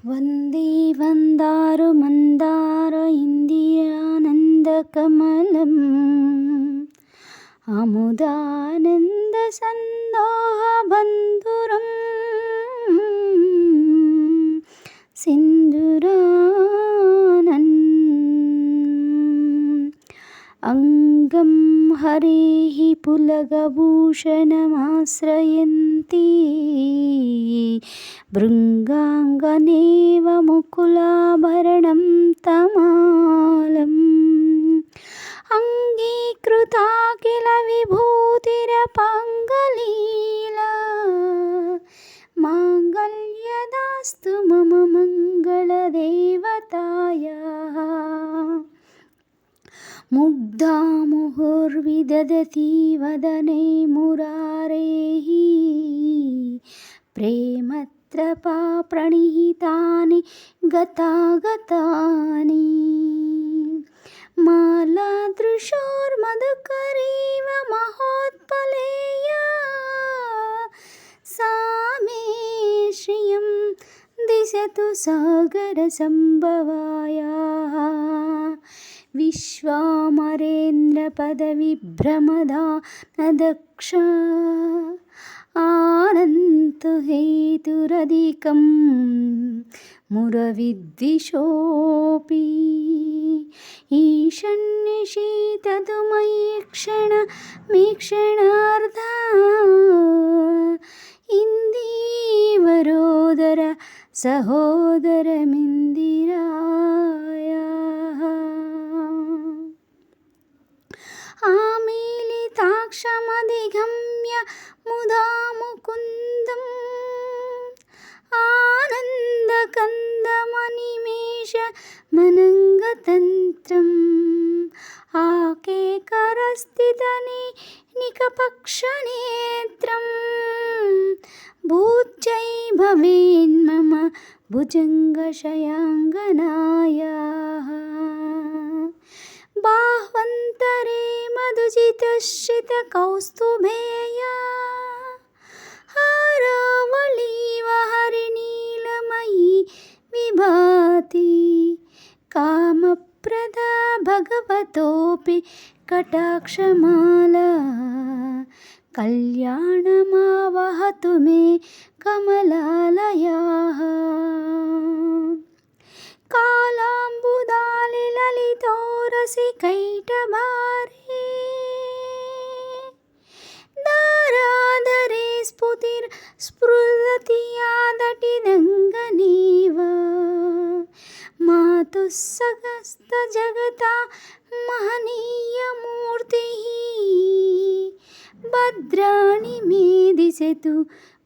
వందే వందారు మందార ఇందిరానందకమలం అముదానంద సందోహ బంధురం సింధురానన్ అంగం హరేః పులగభూషణమాశ్రయంతి భృంగాంగనేవ ముకులాభరణం తమాలం అంగీకృతా కిల విభూతిరపాంగలీలా మాంగళ్యదాస్తు మమ మంగళదేవతాయాః ముగ్ధా ముహుర్విదధతి వదనే మురారేః ప్రేమత్రపా ప్రణిహితాని గతాగతాని మాలాదృశోర్మధుకరీవ మహోత్పలేయా सा मे श्रियं दिशतु सागरसम्भवायाः विश्वामरेन्द्रपदविभ्रमदानदक्ष आनन्तु हेतुरधिकं मुरविद्विषोऽपि ईशन्यशीततु मयि क्षणमीक्षणार्धा ఇందీవరోదర సహోదరమిందిరాయాః ఆమీలితాక్షమధిగమ్య ముదా ముకుందం ఆనందకందమనిమేష మనంగతంత్రం ఆకేకరస్థితనే నికపక్షనేత్రం భూత్యై భవేన్మమ భుజంగశయాంగనాయాః బాహ్వంతరే మధుజితశ్రితకౌస్తుభేయా హారావళీవ హరినీలమయీ విభాతి కామప్రదా భగవతోపి కటాక్షమాలా కళ్యాణమావహతు మే కమలాలయాః కాళాంబుదాలిలలితోరసికైటభారే దారాధరే స్ఫురతి యాదటిదంగనీవ మాతుః సగస్త జగతా మహనీయమూర్తిః భద్రాణి మే దిశతు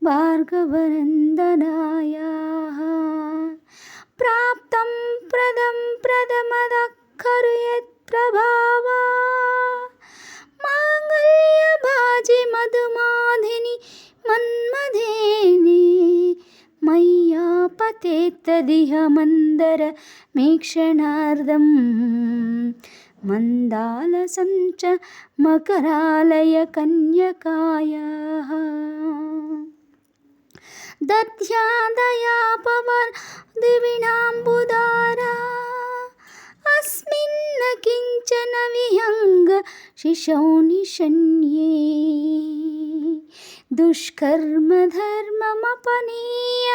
భార్గవనందనాయాః ప్రాప్తం ప్రదం ప్రదమదఃఖరు యత్ప్రభావా మాంగళ్యభాజి మధుమాధిని మన్మథేనే మయ్యాపతేత్తదిహ మందర మేక్షణార్ధం మందాలసంచ మకరాలయ కన్యకాయాః దధ్యాదయాపవర్ దివిణాంబుదారా అస్మిన్న కించన విహంగ శిశౌ నిషణ్యే దుష్కర్మ ధర్మమపనీయ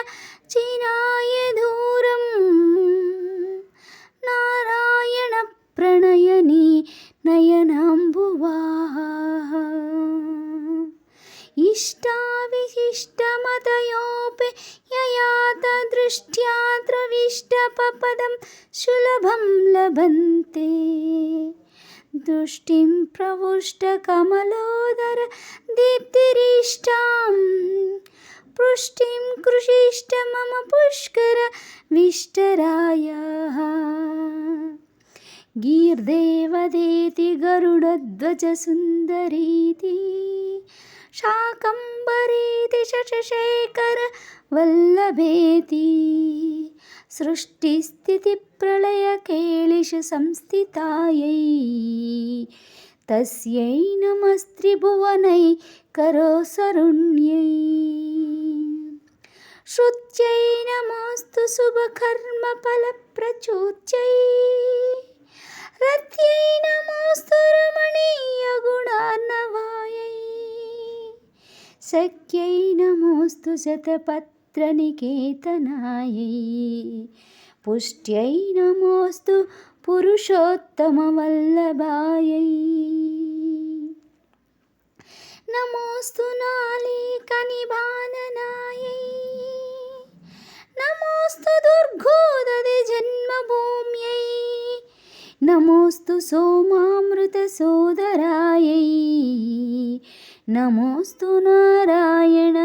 చిరాయ దూరం నారాయణ ప్రణయని నయనాంబువాః ఇష్టావిశిష్టమతయోపి యయాత దృష్ట్యా ద్రవిష్టపపదం సులభం లభంతే దృష్టిం ప్రవుష్టకమలోదర దీప్తిరిష్టాం పుష్టిం కృషిష్ట మమ పుష్కర విష్టరాయాః గీర్దేవదేతి గరుడధ్వజ సుందరీతి శాకంబరీతి శశశేఖర వల్లభేతి సృష్టిస్థితి ప్రళయ కేళిషు సంస్థితాయై తస్యై నమస్త్రిభువనై కరోసరుణ్యై श्रुत्यै नमोऽस्तु शुभकर्मफलप्रचोद्यै रत्यै नमोऽस्तु रमणीयगुणार्णवायै सख्यै नमोऽस्तु शतपत्रनिकेतनायै पुष्ट्यै नमोऽस्तु पुरुषोत्तमवल्लभायै नमोऽस्तु नालीकनिभाननायै नमोऽस्तु दुर्गोदधे जन्मभूम्यै नमोऽस्तु सोमामृतसोदरायै नमोऽस्तु नारायणवल्लभायै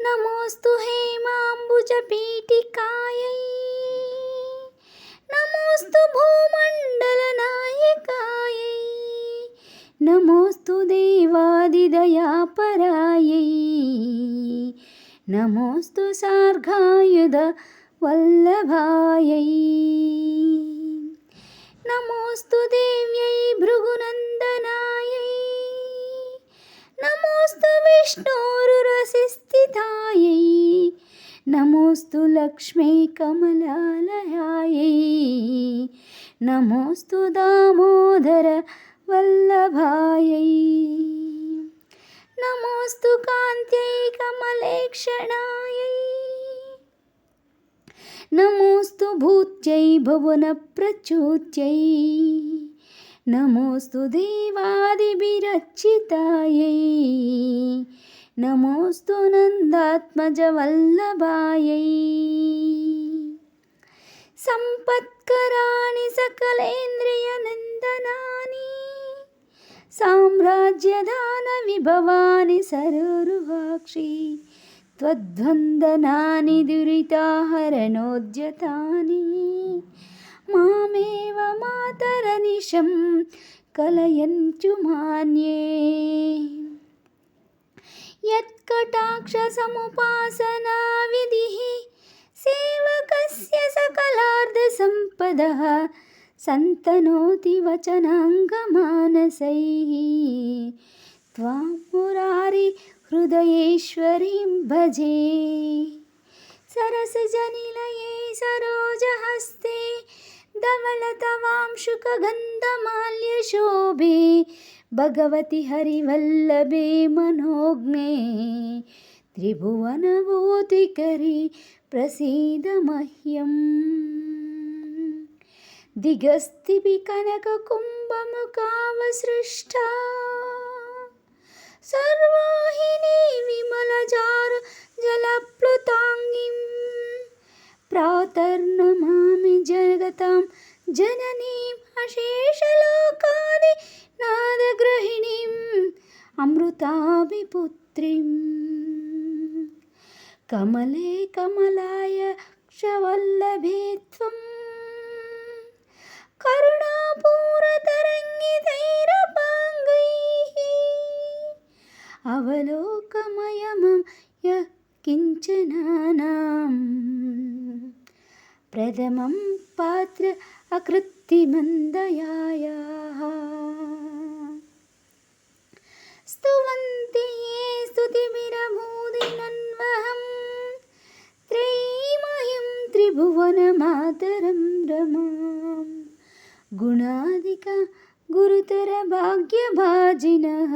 नमोऽस्तु हेमाम्बुजपीठिकायै नमोऽस्तु भूमण्डलनायकायै नमोऽस्तु देवादिदयापरायै नमोऽस्तु सार्गायुधवल्लभायै नमोऽस्तु देव्यै भृगुनन्दनायै नमोऽस्तु विष्णोरुरसिस्थितायै नमोऽस्तु लक्ष्मी कमलालयायै नमोऽस्तु दामोदरवल्लभायै नमोऽस्तु कान्त्यै कमलेक्षणायै नमोऽस्तु भूत्यै भुवनप्रचोद्यै नमोऽस्तु देवादिभिरर्चितायै नमोऽस्तु नन्दात्मजवल्लभायै सम्पत्कराणि सकलेन्द्रियनन्दनानि साम्राज्यदानविभवानि सरोरुहाक्षि त्वद्वन्दनानि दुरिताहरणोद्यतानि मामेव मातरनिशं कलयन्तु मान्ये यत्कटाक्षसमुपासना विधिः सेवकस्य सकलार्धसम्पदः सन्तनोति वचनाङ्गमानसैः त्वां मुरारि हृदयेश्वरीं भजे सरसजनिलये सरोजहस्ते धवलतवांशुकगन्धमाल्यशोभे भगवति हरिवल्लभे मनोज्ञे त्रिभुवनभूतिकरी प्रसीद मह्यम् दिगस्तिभिः कनककुम्भमुखावसृष्टा सर्वाहिनी विमलजारु जलप्लुताङ्गीं प्रातर्नमामि जगतां जननीम् अशेषलोकादिनादगृहिणीम् अमृताभिपुत्रीं कमले कमलाय क्षवल्लभे त्वं करुणापूरतरङ्गितैरपाङ्गैः अवलोकमयमं यः किञ्चनानां प्रथमं पात्र अकृत्तिमन्दयायाः स्तुवन्ति ये स्तुतिभिरभूदिनन्वहं त्रयीमहीं त्रिभुवनमातरं रमां गुणादिका गुरुतरभाग्यभाजिनः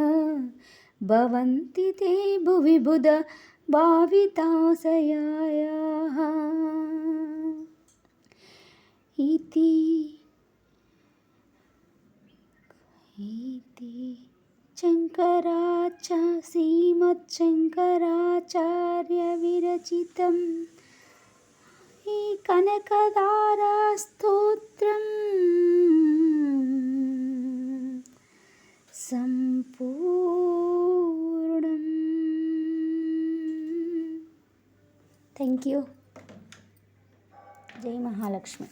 भवन्ति ते भुवि बुध भाविताशयाः इति श्रीमच्छङ्कराचार्यविरचितं कनकधारास्तोत्रं सम्पूर्णम्. Thank you. जय महालक्ष्मी.